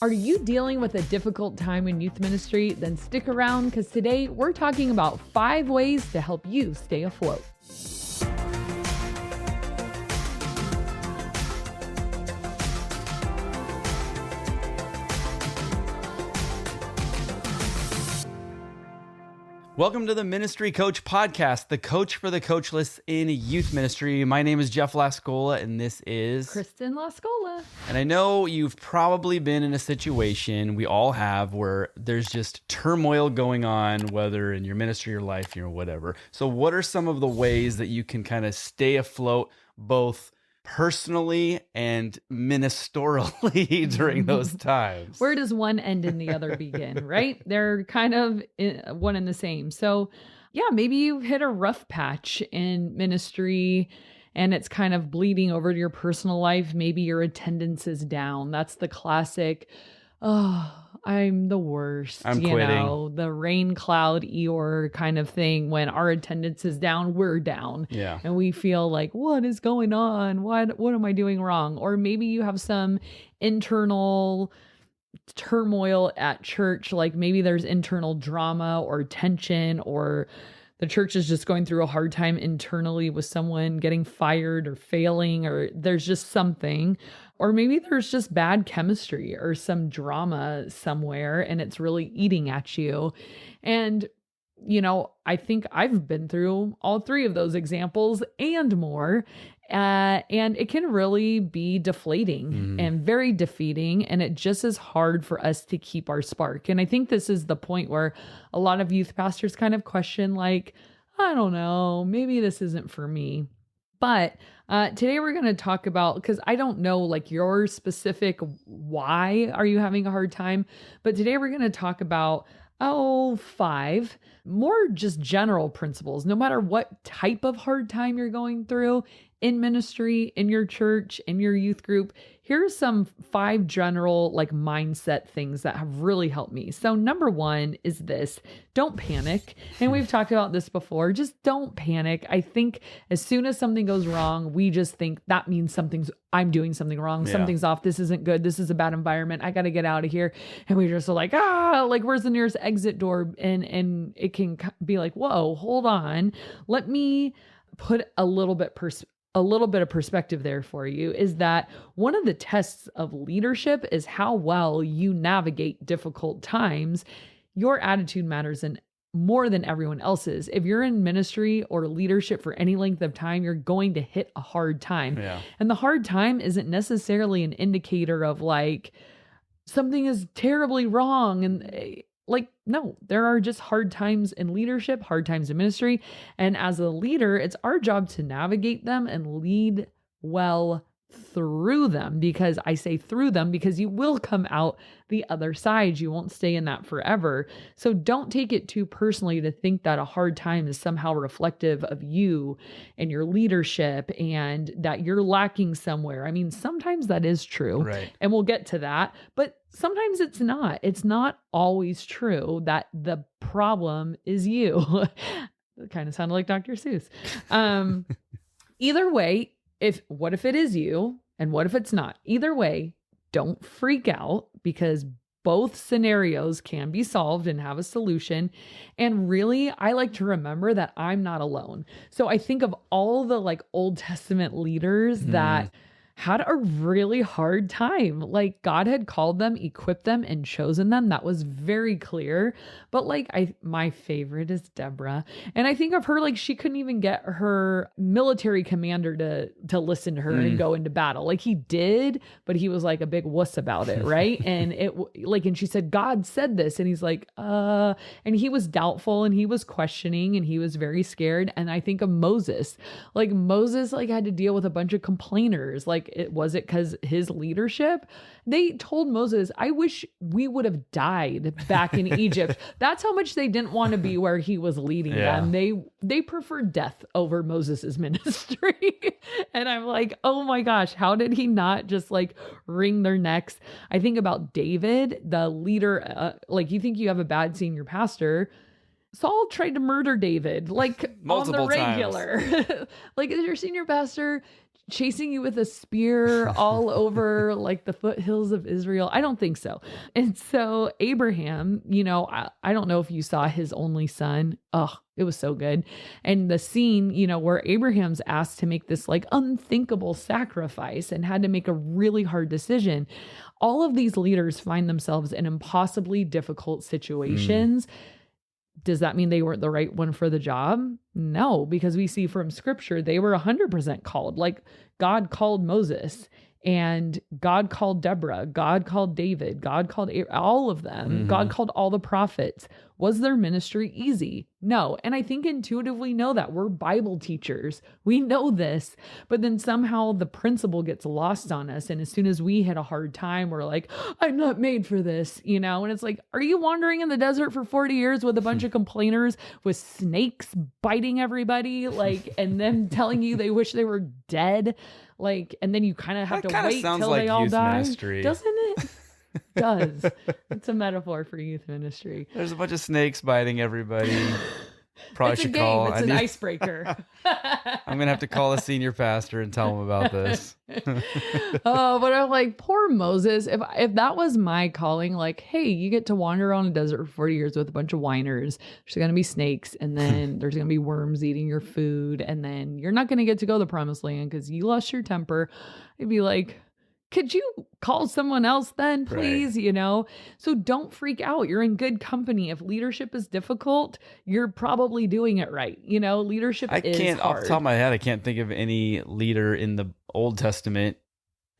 Are you dealing with a difficult time in youth ministry? Then stick around because today we're talking about 5 ways to help you stay afloat. Welcome to the Ministry Coach Podcast, the coach for the coachless in youth ministry. My name is Jeff Lascola, and this is Kristen Lascola. And I know you've probably been in a situation, we all have, where there's just turmoil going on, whether in your ministry or life, whatever. So what are some of the ways that you can kind of stay afloat, both personally and ministerially during those times? Where does one end and the other begin, right? They're kind of one and the same. So yeah, maybe you hit a rough patch in ministry and it's kind of bleeding over to your personal life. Maybe your attendance is down. That's the classic, oh, I'm the worst. I'm quitting. The rain cloud Eeyore kind of thing. When our attendance is down, we're down. Yeah. And we feel like, what is going on? What am I doing wrong? Or maybe you have some internal turmoil at church. Like maybe there's internal drama or tension, or the church is just going through a hard time internally with someone getting fired or failing, or there's just something. Or maybe there's just bad chemistry or some drama somewhere and it's really eating at you. And, I think I've been through all 3 of those examples and more. And it can really be deflating and very defeating. And it just is hard for us to keep our spark. And I think this is the point where a lot of youth pastors kind of question, like, I don't know, maybe this isn't for me. But today we're going to talk about, because I don't know like your specific why are you having a hard time, but today we're going to talk about 5 more just general principles. No matter what type of hard time you're going through in ministry, in your church, in your youth group, here's some 5 general like mindset things that have really helped me. So number 1 is this: don't panic. And we've talked about this before. Just don't panic. I think as soon as something goes wrong, we just think that means I'm doing something wrong. Yeah. Something's off. This isn't good. This is a bad environment. I got to get out of here. And we just are like, where's the nearest exit door? And it can be like, whoa, hold on. Let me put a little bit of perspective there for you. Is that one of the tests of leadership is how well you navigate difficult times. Your attitude matters more than everyone else's. If you're in ministry or leadership for any length of time, you're going to hit a hard time. Yeah. And the hard time isn't necessarily an indicator of like something is terribly wrong. And no, there are just hard times in leadership, hard times in ministry. And as a leader, it's our job to navigate them and lead well through them. Because I say through them because you will come out the other side. You won't stay in that forever. So don't take it too personally to think that a hard time is somehow reflective of you and your leadership and that you're lacking somewhere. I mean, sometimes that is true. Right. And we'll get to that. But sometimes it's not. It's not always true that the problem is you. It kind of sounded like Dr. Seuss. Either way, what if it is you and what if it's not? Either way, don't freak out because both scenarios can be solved and have a solution. And really, I like to remember that I'm not alone. So I think of all the like Old Testament leaders that had a really hard time. Like God had called them, equipped them, and chosen them. That was very clear. But like my favorite is Deborah. And I think of her, like she couldn't even get her military commander to listen to her and go into battle. Like he did, but he was like a big wuss about it. Right. And and she said, God said this. And he's like, and he was doubtful and he was questioning and he was very scared. And I think of Moses, like had to deal with a bunch of complainers. Like, was it because his leadership? They told Moses, I wish we would have died back in Egypt. That's how much they didn't want to be where he was leading them. They preferred death over Moses's ministry. And I'm like, oh my gosh, how did he not just like wring their necks? I think about David, the leader, you think you have a bad senior pastor. Saul tried to murder David, like multiple on the regular. Like, is your senior pastor chasing you with a spear all over like the foothills of Israel? I don't think so. And so Abraham, I don't know if you saw his only son. Oh, it was so good. And the scene, where Abraham's asked to make this like unthinkable sacrifice and had to make a really hard decision. All of these leaders find themselves in impossibly difficult situations. Does that mean they weren't the right one for the job? No, because we see from scripture, they were 100% called. Like God called Moses and God called Deborah, God called David, God called all of them. God called all the prophets. Was their ministry easy? No. And I think intuitively know that we're Bible teachers. We know this, but then somehow the principle gets lost on us. And as soon as we hit a hard time, we're like, I'm not made for this, and it's like, are you wandering in the desert for 40 years with a bunch of complainers with snakes biting everybody? Like, and them telling you they wish they were dead. Like, and then you kind of have to wait till like they all die. Ministry. Doesn't it? Does. It's a metaphor for youth ministry. There's a bunch of snakes biting everybody. Probably It's a should game. call. It's an icebreaker. I'm gonna have to call a senior pastor and tell him about this. Oh, but I'm like, poor Moses. If that was my calling, like, hey, you get to wander around a desert for 40 years with a bunch of whiners. There's gonna be snakes, and then there's gonna be worms eating your food, and then you're not gonna get to go to the promised land because you lost your temper. I'd be like, could you call someone else then, please? Right. So don't freak out. You're in good company. If leadership is difficult, you're probably doing it right. Leadership is hard. Off the top of my head, I can't think of any leader in the Old Testament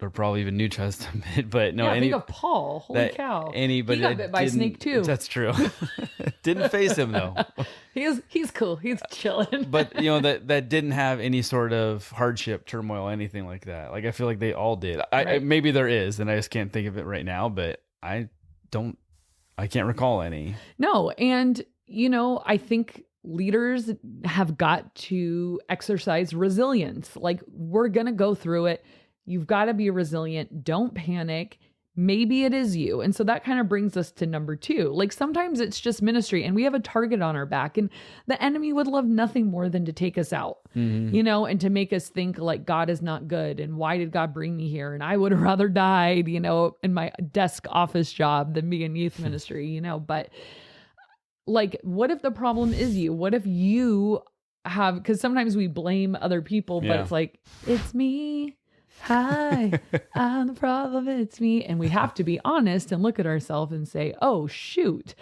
or probably even New Testament, but no, think of Paul. Holy cow. Anybody he got bit by a snake too. That's true. Didn't face him though. He's cool. He's chilling. But that didn't have any sort of hardship, turmoil, anything like that. Like I feel like they all did. Maybe there is, and I just can't think of it right now. But I can't recall any. No, and I think leaders have got to exercise resilience. Like we're gonna go through it. You've got to be resilient. Don't panic. Maybe it is you. And so that kind of brings us to number 2. Like sometimes it's just ministry and we have a target on our back and the enemy would love nothing more than to take us out, and to make us think like God is not good. And why did God bring me here? And I would have rather died, in my desk office job than be in youth ministry, but like, what if the problem is you? What if you have, because sometimes we blame other people, but it's like, it's me. Hi, I'm the problem. It's me. And we have to be honest and look at ourselves and say, oh, shoot,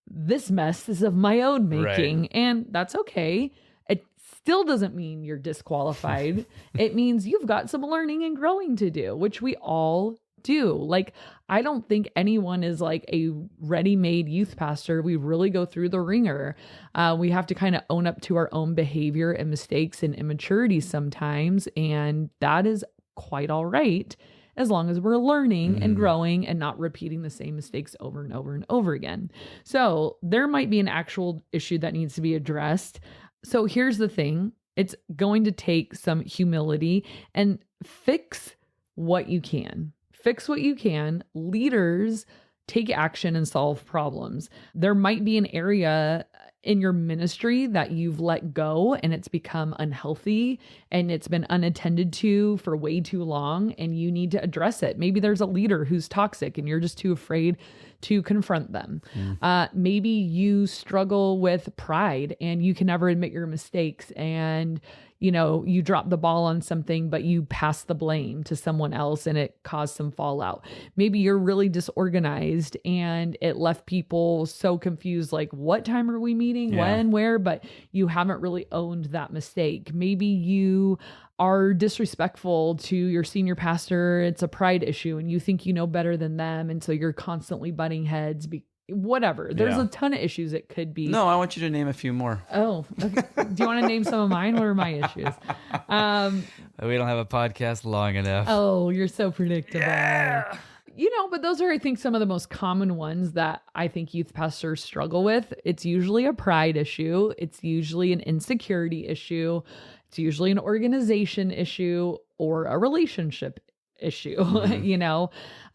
this mess is of my own making. Right. And that's okay. It still doesn't mean you're disqualified. It means you've got some learning and growing to do, which we all do. Like, I don't think anyone is like a ready-made youth pastor. We really go through the ringer. We have to kind of own up to our own behavior and mistakes and immaturity sometimes. And that is quite all right, as long as we're learning and growing and not repeating the same mistakes over and over and over again. So there might be an actual issue that needs to be addressed. So here's the thing. It's going to take some humility and fix what you can. Fix what you can. Leaders take action and solve problems. There might be an area in your ministry that you've let go and it's become unhealthy and it's been unattended to for way too long and you need to address it. Maybe there's a leader who's toxic and you're just too afraid to confront them. Maybe you struggle with pride and you can never admit your mistakes and you drop the ball on something, but you pass the blame to someone else and it caused some fallout. Maybe you're really disorganized and it left people so confused, like, what time are we meeting? When, where? But you haven't really owned that mistake. Maybe you are disrespectful to your senior pastor. It's a pride issue and you think you know better than them. And so you're constantly butting heads. Whatever. There's a ton of issues it could be. No, I want you to name a few more. Oh, okay. Do you want to name some of mine? What are my issues? We don't have a podcast long enough. Oh, you're so predictable. Yeah. But those are, I think, some of the most common ones that I think youth pastors struggle with. It's usually a pride issue. It's usually an insecurity issue. It's usually an organization issue or a relationship issue,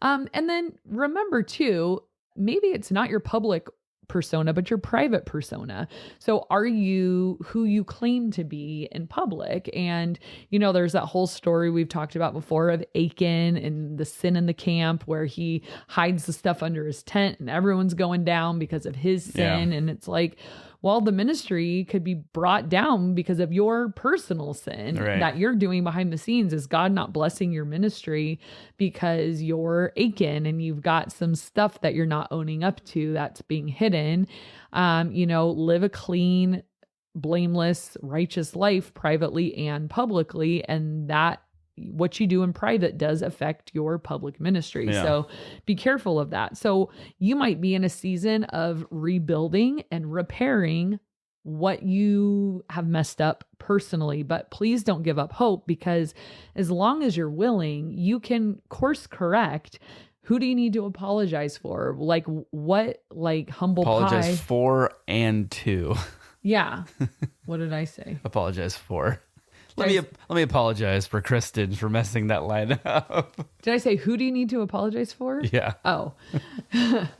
And then remember too, maybe it's not your public persona, but your private persona. So are you who you claim to be in public? And, there's that whole story we've talked about before of Achan and the sin in the camp where he hides the stuff under his tent and everyone's going down because of his sin. And it's like, well, the ministry could be brought down because of your personal sin that you're doing behind the scenes. Is God not blessing your ministry because you're Achan and you've got some stuff that you're not owning up to that's being hidden? Live a clean, blameless, righteous life privately and publicly. And that what you do in private does affect your public ministry. Yeah. So be careful of that. So you might be in a season of rebuilding and repairing what you have messed up personally, but please don't give up hope, because as long as you're willing, you can course correct. Who do you need to apologize for? Like what, like humble apologize pie? For and to. Yeah. What did I say? Apologize for. Let me apologize for Kristen for messing that line up. Did I say who do you need to apologize for? Yeah. Oh. I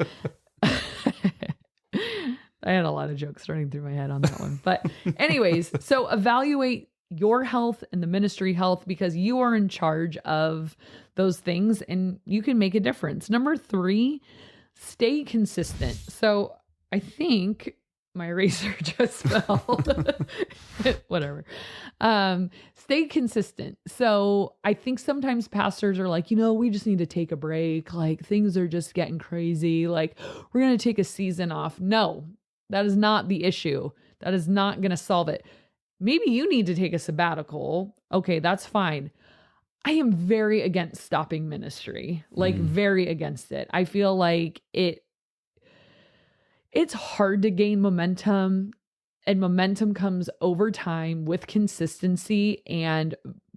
had a lot of jokes running through my head on that one. But anyways, so evaluate your health and the ministry health, because you are in charge of those things and you can make a difference. Number 3, stay consistent. So I think my eraser just fell. Whatever. Stay consistent. So I think sometimes pastors are like, we just need to take a break. Like things are just getting crazy. Like we're going to take a season off. No, that is not the issue. That is not going to solve it. Maybe you need to take a sabbatical. Okay, that's fine. I am very against stopping ministry, like very against it. I feel like it's hard to gain momentum, and momentum comes over time with consistency and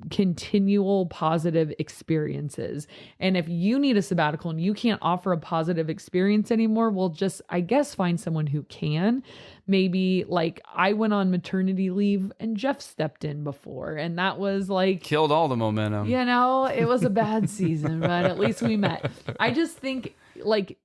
continual positive experiences. And if you need a sabbatical and you can't offer a positive experience anymore, well, just, I guess, find someone who can. Maybe like I went on maternity leave and Jeff stepped in before, and that was like killed all the momentum. It was a bad season, but at least we met. I just think like,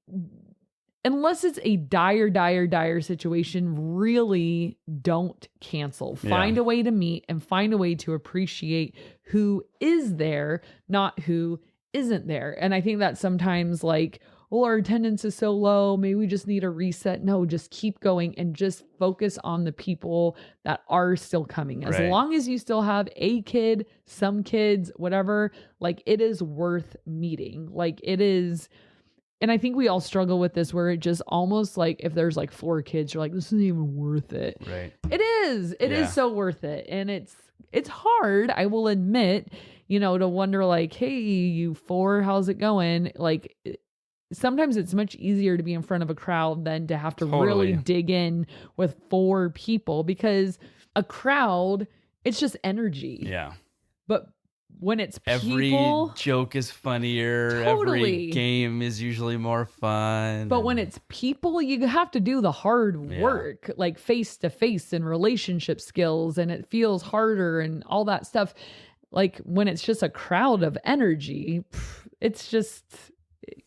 unless it's a dire situation, really don't cancel. Find a way to meet and find a way to appreciate who is there, not who isn't there. And I think that sometimes like, well, our attendance is so low, maybe we just need a reset. No, just keep going and just focus on the people that are still coming. As long as you still have a kid, some kids, whatever, like it is worth meeting. Like it is. And I think we all struggle with this, where it just almost like if there's like 4 kids, you're like, this isn't even worth it. Right. It is. It is so worth it. And it's hard, I will admit, to wonder like, hey, you 4, how's it going? Like sometimes it's much easier to be in front of a crowd than to have to really dig in with 4 people, because a crowd, it's just energy. Yeah. But when it's every people, joke is funnier. Every game is usually more fun. But when it's people, you have to do the hard work, like face to face and relationship skills, and it feels harder and all that stuff. Like when it's just a crowd of energy, it's just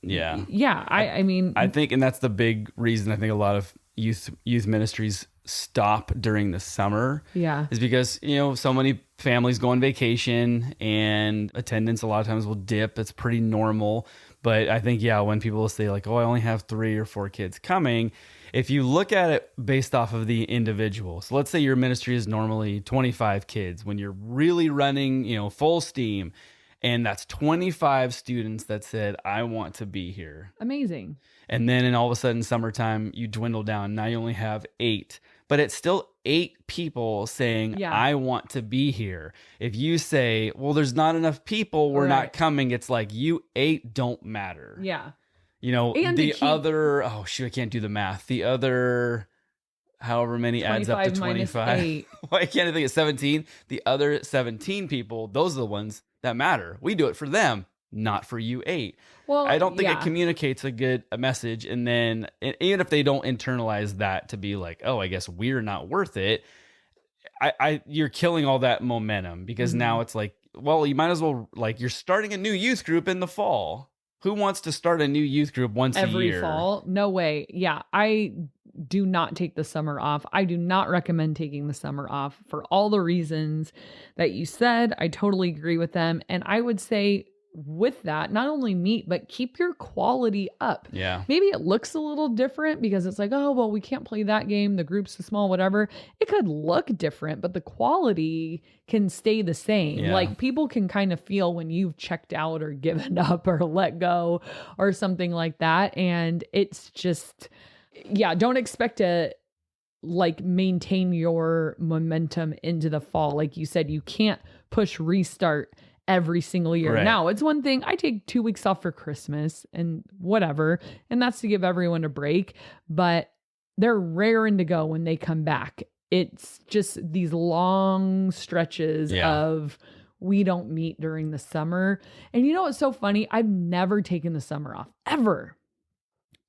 I mean, I think, and that's the big reason I think a lot of youth ministries stop during the summer is because so many families go on vacation and attendance a lot of times will dip. It's pretty normal. But I think when people say like, oh, I only have 3 or 4 kids coming, if you look at it based off of the individual, so let's say your ministry is normally 25 kids when you're really running full steam, and that's 25 students that said, I want to be here. Amazing. And then all of a sudden summertime you dwindle down, now you only have 8. But it's still 8 people saying, I want to be here. If you say, well, there's not enough people, we're not coming, it's like you 8 don't matter. Yeah. And the other, I can't do the math. The other, however many adds up to 25. Why can't I think of 17? The other 17 people, those are the ones that matter. We do it for them, not for you 8. Well, I don't think it communicates a good message. And then even if they don't internalize that to be like, oh, I guess we're not worth it, you're killing all that momentum, because now it's like, well, you might as well, like, you're starting a new youth group in the fall. Who wants to start a new youth group once a year? Every fall? No way. Yeah. I do not take the summer off. I do not recommend taking the summer off for all the reasons that you said. I totally agree with them. And I would say with that, not only meet, but keep your quality up. Yeah. Maybe it looks a little different because it's like, oh, well, we can't play that game. The group's too small, whatever. It could look different, but the quality can stay the same. Yeah. Like people can kind of feel when you've checked out or given up or let go or something like that. And it's just, yeah, don't expect to like maintain your momentum into the fall. Like you said, you can't push restart every single year. Right. Now, it's one thing, I take 2 weeks off for Christmas and whatever, and that's to give everyone a break, but they're raring to go when they come back. It's just these long stretches of we don't meet during the summer. And you know what's so funny? I've never taken the summer off, ever.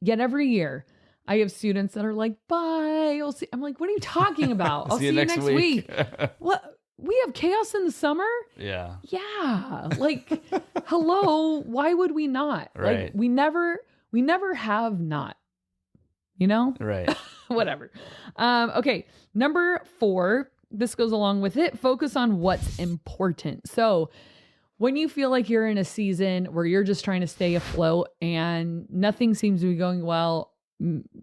Yet every year, I have students that are like, bye. You'll see. I'm like, what are you talking about? I'll see you next week. What? We have chaos in the summer? Yeah. Yeah. Like, hello, why would we not? Right. Like, we never have not, you know? Right. Whatever. Okay. Number 4, this goes along with it. Focus on what's important. So when you feel like you're in a season where you're just trying to stay afloat and nothing seems to be going well,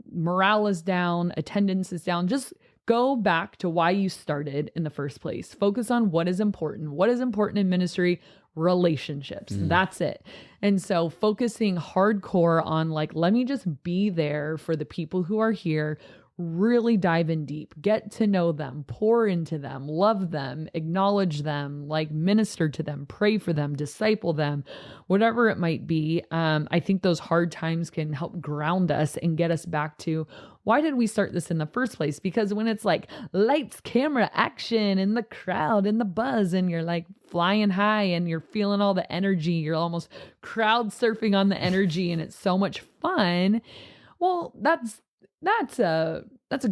morale is down, attendance is down, just go back to why you started in the first place. Focus on what is important. What is important in ministry? Relationships. That's it. And so focusing hardcore on like, let me just be there for the people who are here, really dive in deep, get to know them, pour into them, love them, acknowledge them, like minister to them, pray for them, disciple them, whatever it might be. I think those hard times can help ground us and get us back to why did we start this in the first place? Because when it's like lights, camera, action, and the crowd and the buzz, and you're like flying high and you're feeling all the energy, you're almost crowd surfing on the energy, and it's so much fun. Well, that's a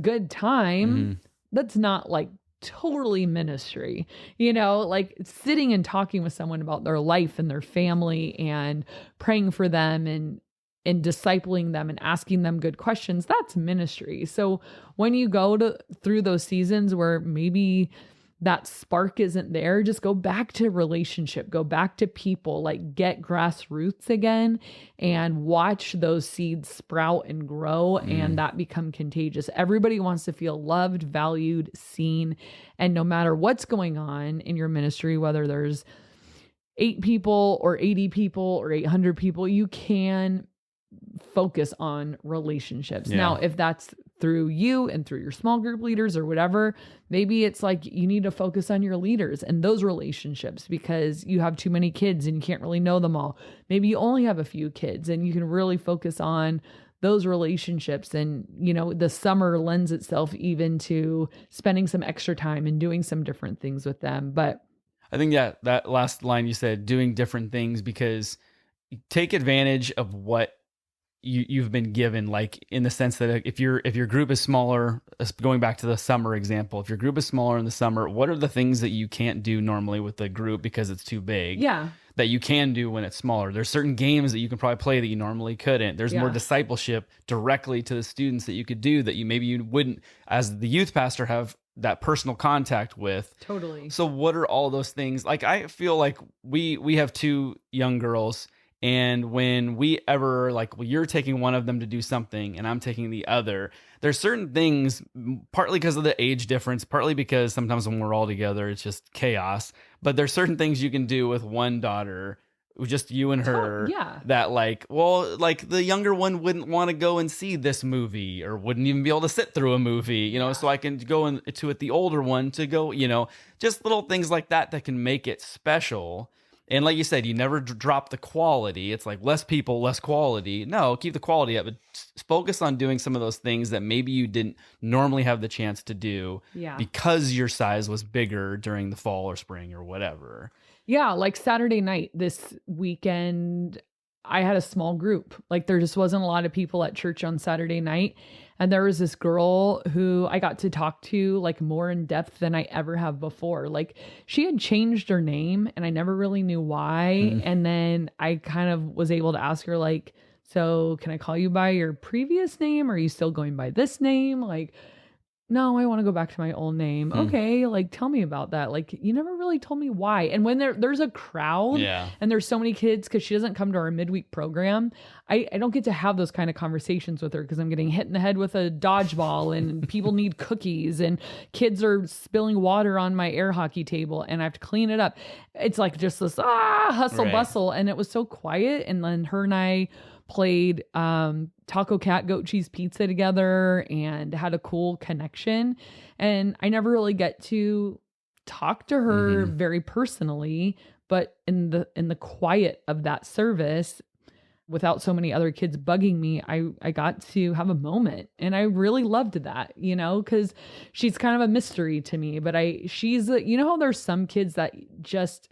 good time. That's not like totally ministry, you know, like sitting and talking with someone about their life and their family and praying for them and discipling them and asking them good questions. That's ministry. So when you go through those seasons where maybe that spark isn't there, just go back to relationship, go back to people, like get grassroots again and watch those seeds sprout and grow and that become contagious. Everybody wants to feel loved, valued, seen. And no matter what's going on in your ministry, whether there's 8 people or 80 people or 800 people, you can focus on relationships. Yeah. Now, if that's through you and through your small group leaders or whatever, maybe it's like you need to focus on your leaders and those relationships because you have too many kids and you can't really know them all. Maybe you only have a few kids and you can really focus on those relationships. And, you know, the summer lends itself even to spending some extra time and doing some different things with them. But I think that last line you said, doing different things, because take advantage of what you've been given, like in the sense that if your group is smaller, going back to the summer example, if your group is smaller in the summer, what are the things that you can't do normally with the group because it's too big? Yeah. That you can do when it's smaller. There's certain games that you can probably play that you normally couldn't. There's more discipleship directly to the students that you could do that you wouldn't, as the youth pastor, have that personal contact with. Totally. So what are all those things? Like, I feel like we have 2 young girls, and when we ever, like, well, you're taking one of them to do something and I'm taking the other, there's certain things, partly because of the age difference, partly because sometimes when we're all together, it's just chaos. But there's certain things you can do with one daughter, just you and her, that like, well, like the younger one wouldn't want to go and see this movie or wouldn't even be able to sit through a movie, you know, so I can go into it, the older one to go, you know, just little things like that can make it special. And like you said, you never drop the quality. It's like less people, less quality. No, keep the quality up, but focus on doing some of those things that maybe you didn't normally have the chance to do because your size was bigger during the fall or spring or whatever. Yeah, like Saturday night this weekend, I had a small group. Like there just wasn't a lot of people at church on Saturday night. And there was this girl who I got to talk to like more in depth than I ever have before. Like she had changed her name and I never really knew why. And then I kind of was able to ask her like, So can I call you by your previous name? Are you still going by this name? Like, no, I want to go back to my old name. Okay, like tell me about that. Like you never really told me why. And when there's a crowd Yeah. and there's so many kids because she doesn't come to our midweek program, I don't get to have those kind of conversations with her because I'm getting hit in the head with a dodgeball and people need cookies and kids are spilling water on my air hockey table and I have to clean it up. It's like just this hustle bustle, and it was so quiet. And then her and I played taco cat goat cheese pizza together and had a cool connection, and I never really get to talk to her very personally, but in the quiet of that service without so many other kids bugging me, I got to have a moment, and I really loved that, because she's kind of a mystery to me, but she's how there's some kids that just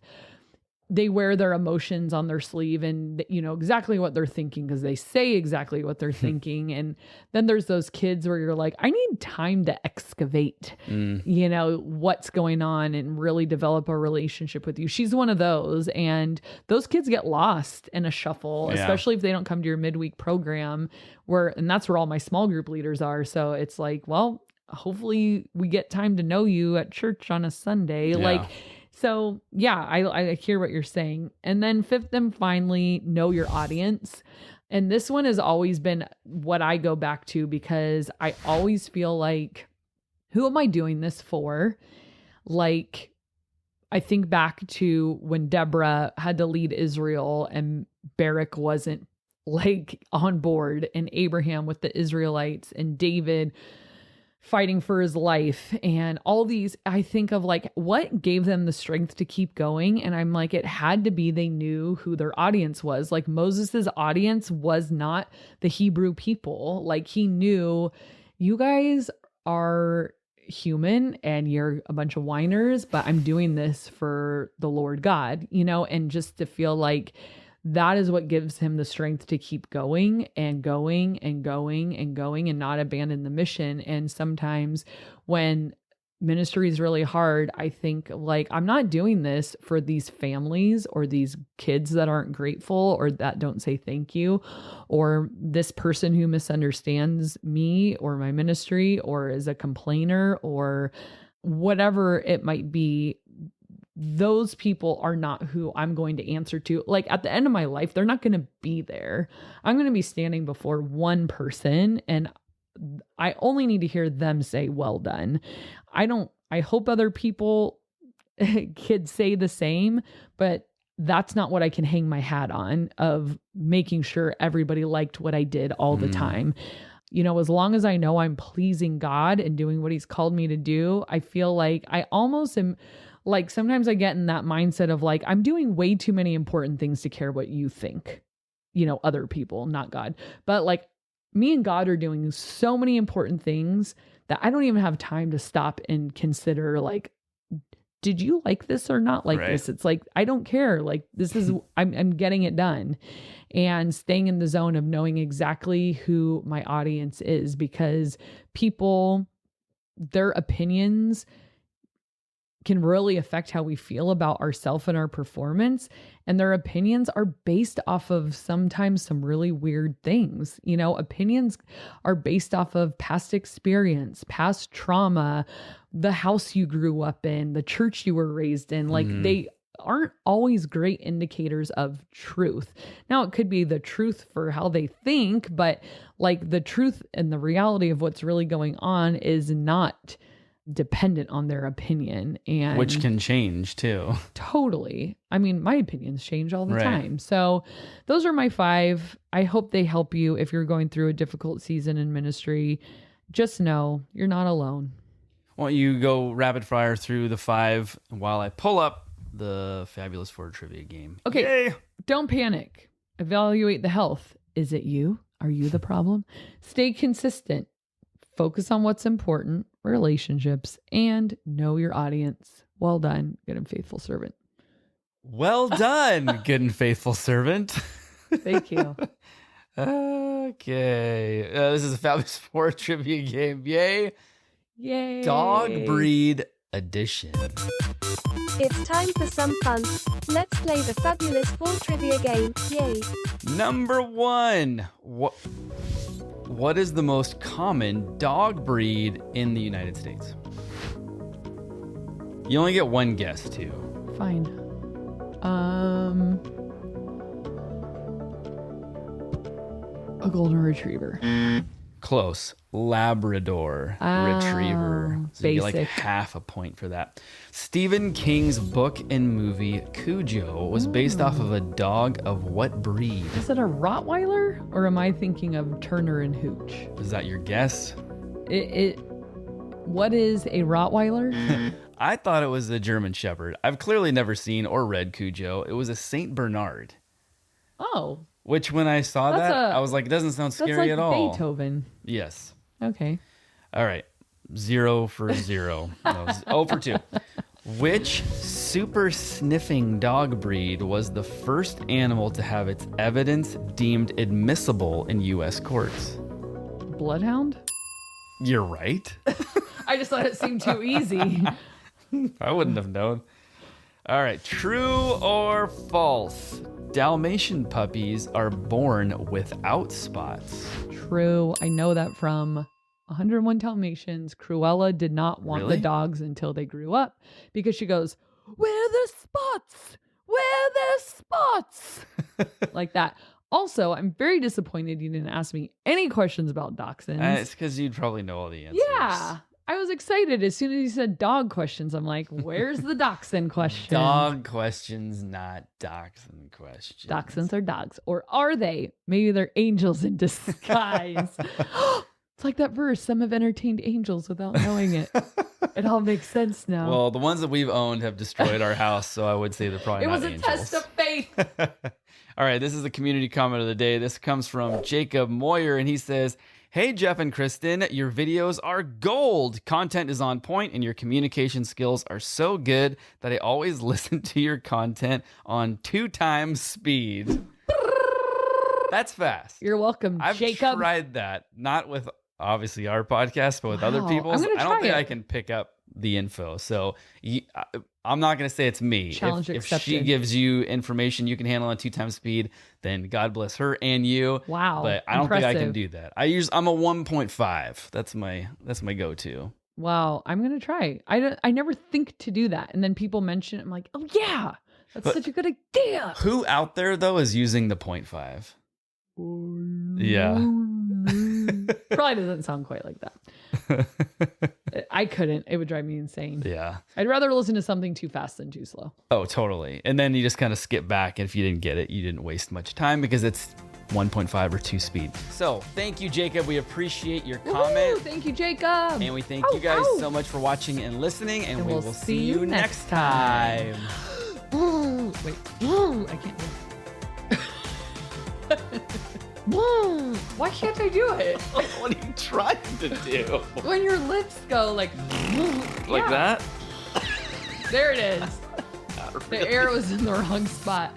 they wear their emotions on their sleeve and exactly what they're thinking because they say exactly what they're thinking. And then there's those kids where you're like, I need time to excavate, what's going on and really develop a relationship with you. She's one of those. And those kids get lost in a shuffle, especially if they don't come to your midweek program and that's where all my small group leaders are. So it's like, well, hopefully we get time to know you at church on a Sunday. So yeah, I hear what you're saying. And then fifth and finally, know your audience. And this one has always been what I go back to because I always feel like, who am I doing this for? Like, I think back to when Deborah had to lead Israel and Barak wasn't like on board, and Abraham with the Israelites and David fighting for his life, and all these, I think of like what gave them the strength to keep going. And I'm like, it had to be they knew who their audience was. Like Moses's audience was not the Hebrew people. Like he knew, you guys are human and you're a bunch of whiners, but I'm doing this for the Lord God, and just to feel like that is what gives him the strength to keep going and going and going and going and not abandon the mission. And sometimes when ministry is really hard, I think like, I'm not doing this for these families or these kids that aren't grateful or that don't say thank you, or this person who misunderstands me or my ministry or is a complainer or whatever it might be. Those people are not who I'm going to answer to. Like at the end of my life, they're not going to be there. I'm going to be standing before one person and I only need to hear them say, well done. I hope other people could say the same, but that's not what I can hang my hat on of making sure everybody liked what I did all the time. As long as I know I'm pleasing God and doing what he's called me to do, I feel like I almost am. Like sometimes I get in that mindset of like, I'm doing way too many important things to care what you think, other people, not God. But like me and God are doing so many important things that I don't even have time to stop and consider like, did you like this or not like this? It's like, I don't care. Like this is, I'm getting it done and staying in the zone of knowing exactly who my audience is, because people, their opinions can really affect how we feel about ourselves and our performance. And their opinions are based off of sometimes some really weird things. Opinions are based off of past experience, past trauma, the house you grew up in, the church you were raised in. Like they aren't always great indicators of truth. Now it could be the truth for how they think, but like the truth and the reality of what's really going on is not dependent on their opinion, and which can change too. Totally. I mean, my opinions change all the time. So those are my 5. I hope they help you if you're going through a difficult season in ministry. Just know you're not alone. Why don't you go rapid fire through the 5 while I pull up the Fabulous 4 trivia game. Okay. Yay! Don't panic. Evaluate the health. Is it you? Are you the problem? Stay consistent. Focus on what's important, relationships, and know your audience. Well done, good and faithful servant. Well done, good and faithful servant. Thank you. Okay. This is a Fabulous 4 trivia game. Yay. Yay. Dog breed edition. It's time for some fun. Let's play the fabulous 4 trivia game. Yay! Number 1. What is the most common dog breed in the United States? You only get one guess, too. Fine. A golden retriever. Close. Labrador Retriever. So you get like basic. half a point for that. Stephen King's book and movie Cujo was based off of a dog of what breed? Is it a Rottweiler, or am I thinking of Turner and Hooch? Is that your guess? What is a Rottweiler? I thought it was a German Shepherd. I've clearly never seen or read Cujo. It was a Saint Bernard. Oh, Which, when I saw That's that, a- I was like, it doesn't sound that's scary like at all. Beethoven. Yes. Okay. All right. 0 for 0. No, 0 for 2. Which super sniffing dog breed was the first animal to have its evidence deemed admissible in U.S. courts? Bloodhound? You're right. I just thought it seemed too easy. I wouldn't have known. All right. True or false? Dalmatian puppies are born without spots. True. I know that from 101 Dalmatians. Cruella did not want Really? the dogs until they grew up because she goes, "Where the spots? Where the spots?" Like that. Also, I'm very disappointed you didn't ask me any questions about dachshunds. It's because you'd probably know all the answers. Yeah. I was excited. As soon as you said dog questions, I'm like, where's the dachshund question? Dog questions, not dachshund questions. Dachshunds are dogs. Or are they? Maybe they're angels in disguise. It's like that verse, some have entertained angels without knowing it. It all makes sense now. Well, the ones that we've owned have destroyed our house, so I would say they're probably it not was a angels. test of faith. All right, this is the community comment of the day. This comes from Jacob Moyer, and he says, "Hey, Jeff and Kristen, your videos are gold. Content is on point, and your communication skills are so good that I always listen to your content on 2 times speed." That's fast. You're welcome, I've Jacob. tried that, not with obviously our podcast, but with other Wow, people's. I'm gonna I don't try think it. I can pick up the info. So I'm not going to say it's me. Challenge If she accepted. gives you information you can handle on 2 times speed, then God bless her and you. Wow, But I don't think I can impressive. do that. I'm a 1.5. That's my go-to. Wow, I'm going to try. I never think to do that. And then people mention it. I'm like, oh, yeah, that's But- such a good idea. Who out there though is using the 0.5? Yeah. Probably doesn't sound quite like that. I couldn't. It would drive me insane. Yeah. I'd rather listen to something too fast than too slow. Oh, totally. And then you just kind of skip back. And if you didn't get it, you didn't waste much time because it's 1.5 or 2 speed. So thank you, Jacob. We appreciate your comment. Woo, thank you, Jacob. And we thank Ow, you guys ow. so much for watching and listening. And, And we we'll will see you next time. time. Ooh, wait. Ooh, I can't do it. Ooh, why can't I do it? What are you trying to do? When your lips go like Like yeah, that? There it is. The air was in the wrong spot.